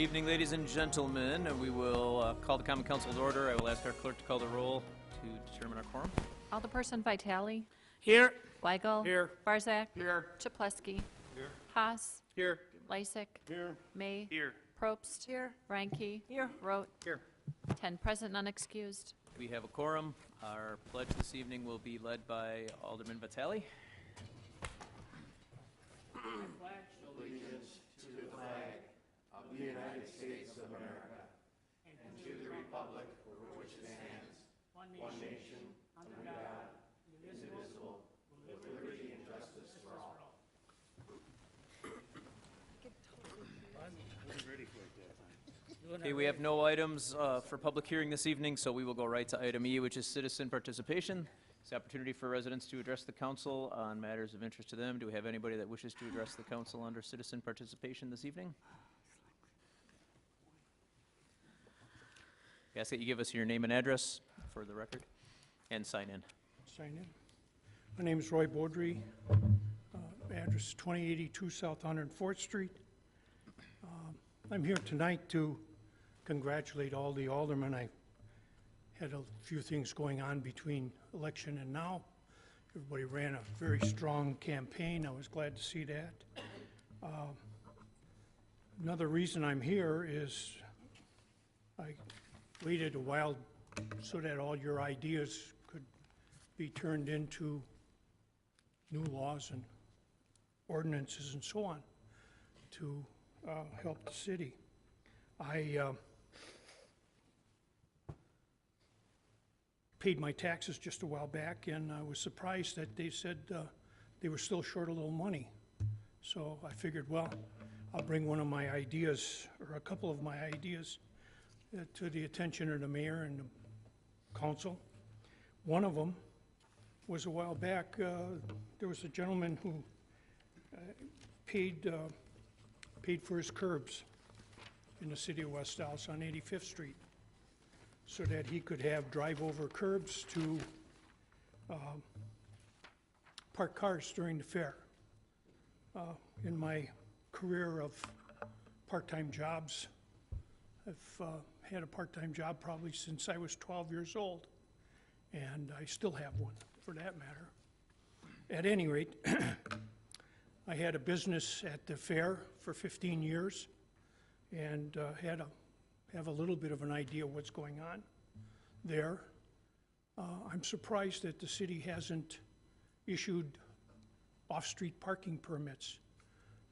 evening, ladies and gentlemen. We will call the Common Council to order. I will ask our clerk to call the roll to determine our quorum. Alderperson Vitale. Here. Weigel. Here. Barzak. Here. Chaplesky. Here. Haas. Here. Lysick. Here. May. Here. Probst. Here. Reinke. Here. Rote. Here. 10 present, none excused. We have a quorum. Our pledge this evening will be led by Alderman Vitale. Allegiance to the flag of the United States of America and to the republic for which it stands, one nation, under God, indivisible, with liberty and justice for all. Okay, we have no items for public hearing this evening, so we will go right to item E, which is citizen participation. It's the opportunity for residents to address the council on matters of interest to them. Do we have anybody that wishes to address the council under citizen participation this evening? I ask that you give us your name and address for the record and sign in. Sign in. My name is Roy Baudry. Address 2082 South 104th Street. I'm here tonight to congratulate all the aldermen. I had a few things going on between election and now. Everybody ran a very strong campaign. I was glad to see that. Another reason I'm here is I waited a while so that all your ideas could be turned into new laws and ordinances and so on to help the city. I paid my taxes just a while back, and I was surprised that they said they were still short a little money. So I figured, well, I'll bring one of my ideas, or a couple of my ideas, to the attention of the mayor and the council. One of them was a while back. There was a gentleman who paid for his curbs in the city of West Allis on 85th Street so that he could have drive-over curbs to park cars during the fair. In my career of part-time jobs, I've had a part-time job probably since I was 12 years old, and I still have one for that matter. At any rate, I had a business at the fair for 15 years and have a little bit of an idea what's going on there. I'm surprised that the city hasn't issued off-street parking permits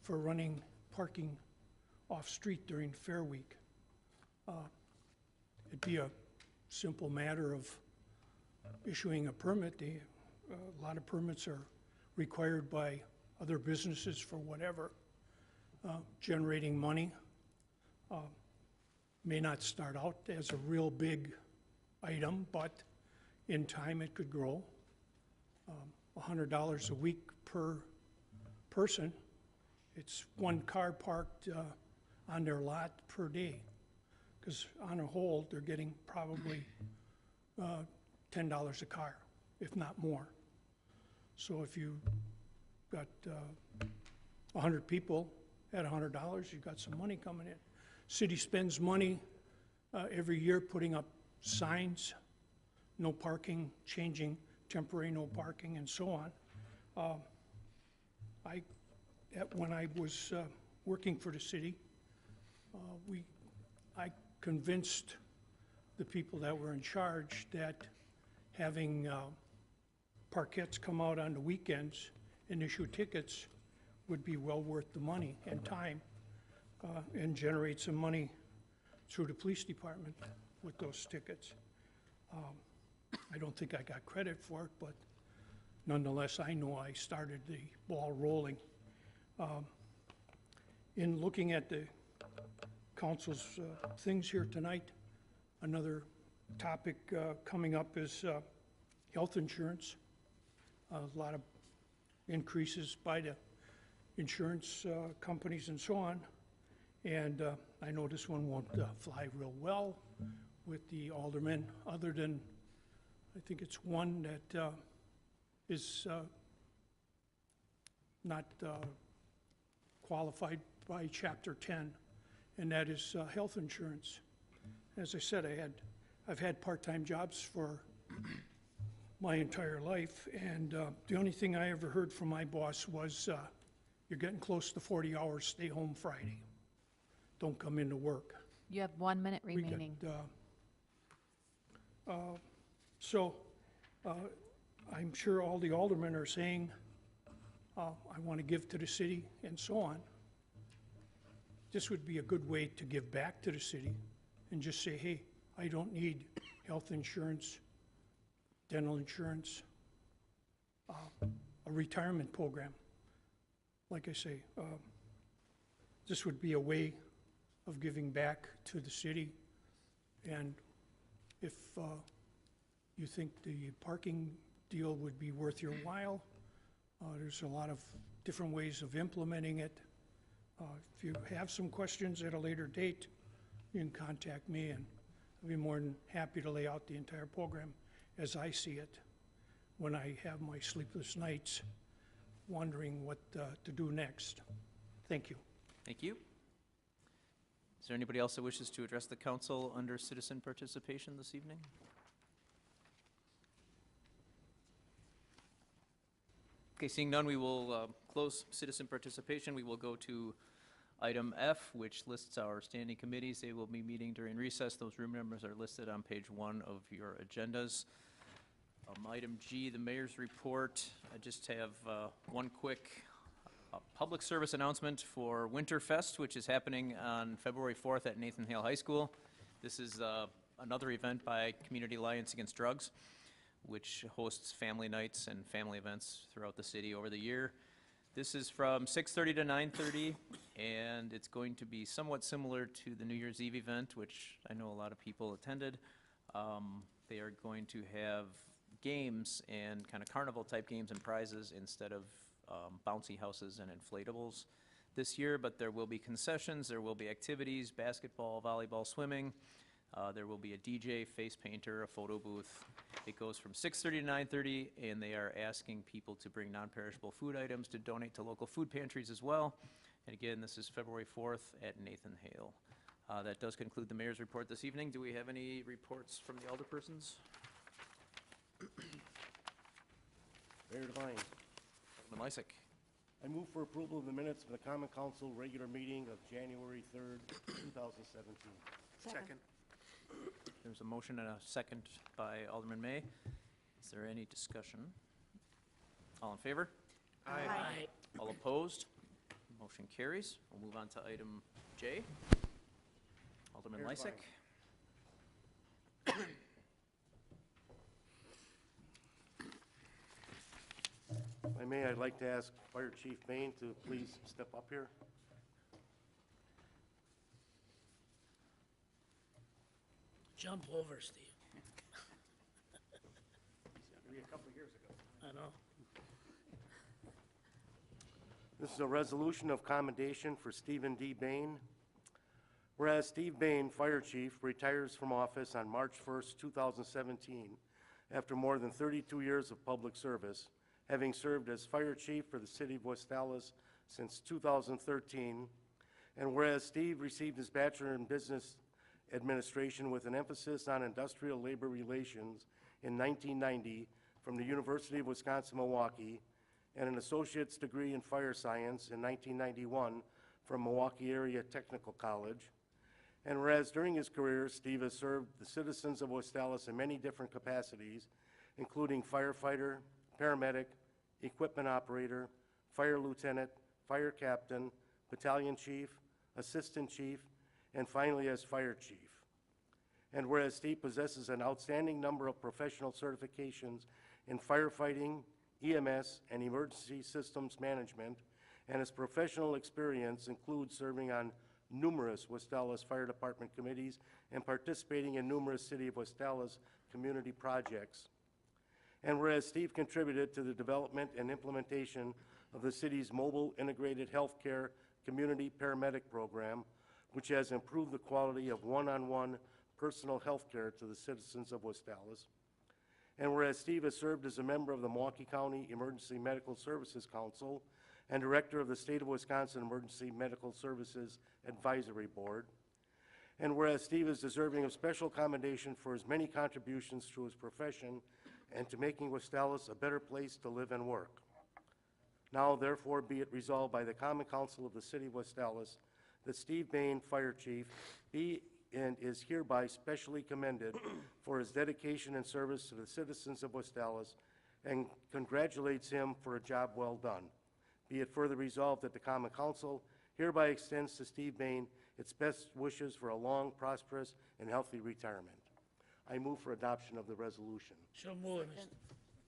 for running parking off-street during Fair Week. It'd be a simple matter of issuing a permit. A lot of permits are required by other businesses for whatever, generating money. May not start out as a real big item, but in time it could grow. $100 a week per person. It's one car parked on their lot per day, because on a whole they're getting probably $10 a car, if not more. So if you got 100 people at $100, you've got some money coming in. City spends money every year putting up signs, no parking, changing temporary no parking, and so on. When I was working for the city, I convinced the people that were in charge that having parkettes come out on the weekends and issue tickets would be well worth the money and time, and generate some money through the police department with those tickets. I don't think I got credit for it, but nonetheless, I know I started the ball rolling. In looking at the council's things here tonight, another topic coming up is health insurance. A lot of increases by the insurance companies and so on. And I know this one won't fly real well with the aldermen, other than I think it's one that is not qualified by Chapter 10, and that is health insurance. As I said, I've had part-time jobs for my entire life, and the only thing I ever heard from my boss was, you're getting close to 40 hours, stay home Friday. Don't come into work. You have 1 minute We get, remaining. So, I'm sure all the aldermen are saying, I want to give to the city and so on. This would be a good way to give back to the city and just say, hey, I don't need health insurance, dental insurance, a retirement program. Like I say, this would be a way of giving back to the city. And if you think the parking deal would be worth your while, there's a lot of different ways of implementing it. If you have some questions at a later date, you can contact me, and I'll be more than happy to lay out the entire program as I see it when I have my sleepless nights wondering what to do next. Thank you. Thank you. Is there anybody else that wishes to address the council under citizen participation this evening? Okay, seeing none, we will close citizen participation. We will go to item F, which lists our standing committees. They will be meeting during recess. Those room numbers are listed on page 1 of your agendas. Item G, the mayor's report. I just have one quick public service announcement for Winterfest, which is happening on February 4th at Nathan Hale High School. This is another event by Community Alliance Against Drugs, which hosts family nights and family events throughout the city over the year. This is from 6:30 to 9:30, and it's going to be somewhat similar to the New Year's Eve event, which I know a lot of people attended. They are going to have games and kind of carnival-type games and prizes instead of bouncy houses and inflatables this year, but there will be concessions, there will be activities, basketball, volleyball, swimming. There will be a DJ, face painter, a photo booth. It goes from 6:30 to 9:30, and they are asking people to bring non-perishable food items to donate to local food pantries as well. And again, this is February 4th at Nathan Hale. That does conclude the mayor's report this evening. Do we have any reports from the alderpersons? Mayor Devine, Alderman Lysick. I move for approval of the minutes of the Common Council regular meeting of January 3rd, 2017. Second. There's a motion and a second by Alderman May. Is there any discussion? All in favor? Aye. All opposed? Motion carries. We'll move on to item J. Alderman Mayor Lysick. If I may, I'd like to ask Fire Chief Bain to please step up here. Jump over, Steve. Maybe a couple years ago. I know. This is a resolution of commendation for Stephen D. Bain. Whereas Steve Bain, Fire Chief, retires from office on March 1st, 2017, after more than 32 years of public service, having served as Fire Chief for the City of West Dallas since 2013. And whereas Steve received his Bachelor in Business Administration with an emphasis on industrial labor relations in 1990 from the University of Wisconsin-Milwaukee, and an associate's degree in fire science in 1991 from Milwaukee Area Technical College. And whereas during his career, Steve has served the citizens of West Dallas in many different capacities, including firefighter, paramedic, equipment operator, fire lieutenant, fire captain, battalion chief, assistant chief, and finally as fire chief. And whereas Steve possesses an outstanding number of professional certifications in firefighting, EMS, and emergency systems management, and his professional experience includes serving on numerous West Dallas Fire Department committees and participating in numerous City of West Dallas community projects. And whereas Steve contributed to the development and implementation of the city's mobile integrated healthcare community paramedic program, which has improved the quality of one-on-one personal health care to the citizens of West Dallas. And whereas Steve has served as a member of the Milwaukee County Emergency Medical Services Council and Director of the State of Wisconsin Emergency Medical Services Advisory Board. And whereas Steve is deserving of special commendation for his many contributions to his profession and to making West Allis a better place to live and work. Now, therefore, be it resolved by the Common Council of the City of West Allis that Steve Bain, Fire Chief, be and is hereby specially commended for his dedication and service to the citizens of West Allis and congratulates him for a job well done. Be it further resolved that the Common Council hereby extends to Steve Bain its best wishes for a long, prosperous, and healthy retirement. I move for adoption of the resolution. So moved,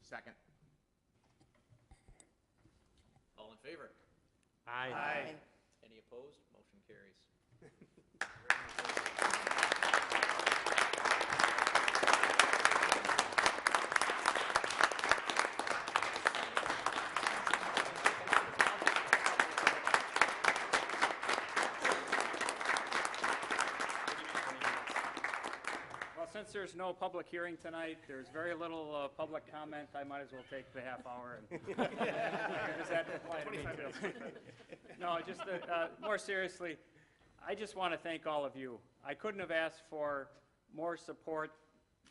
Second. All in favor? Aye. Any opposed? Motion carries. Well, since there's no public hearing tonight, there's very little public comment, I might as well take the half hour. Does that apply to me too? No, just more seriously, I just want to thank all of you. I couldn't have asked for more support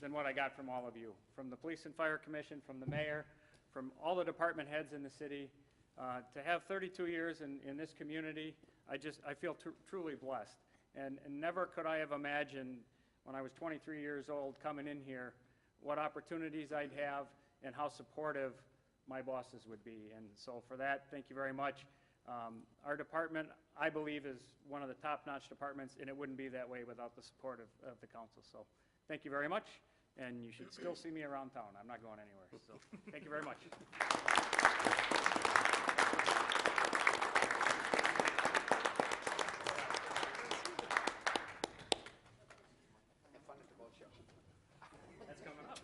than what I got from all of you, from the Police and Fire Commission, from the mayor, from all the department heads in the city. To have 32 years in this community, I feel truly blessed. And never could I have imagined when I was 23 years old coming in here what opportunities I'd have and how supportive my bosses would be. And so for that, thank you very much. Our department, I believe, is one of the top-notch departments, and it wouldn't be that way without the support of the council. So thank you very much, and you should still see me around town. I'm not going anywhere. So thank you very much. That's coming up.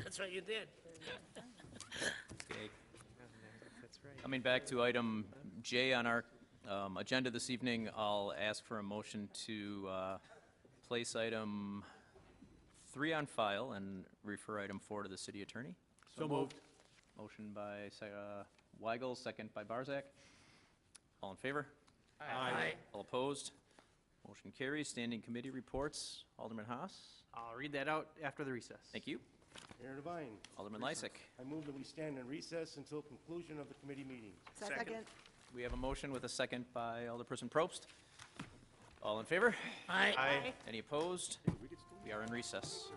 That's what you did. Okay. Coming back to item J on our agenda this evening, I'll ask for a motion to place item 3 on file and refer item 4 to the city attorney. So moved. Motion by Weigel, second by Barzak. All in favor? Aye. All opposed? Motion carries. Standing committee reports. Alderman Haas. I'll read that out after the recess. Thank you. Mayor Devine, Alderman Lysick. I move that we stand in recess until conclusion of the committee meeting. Second. We have a motion with a second by Alderperson Probst. All in favor? Aye. Any opposed? We are in recess.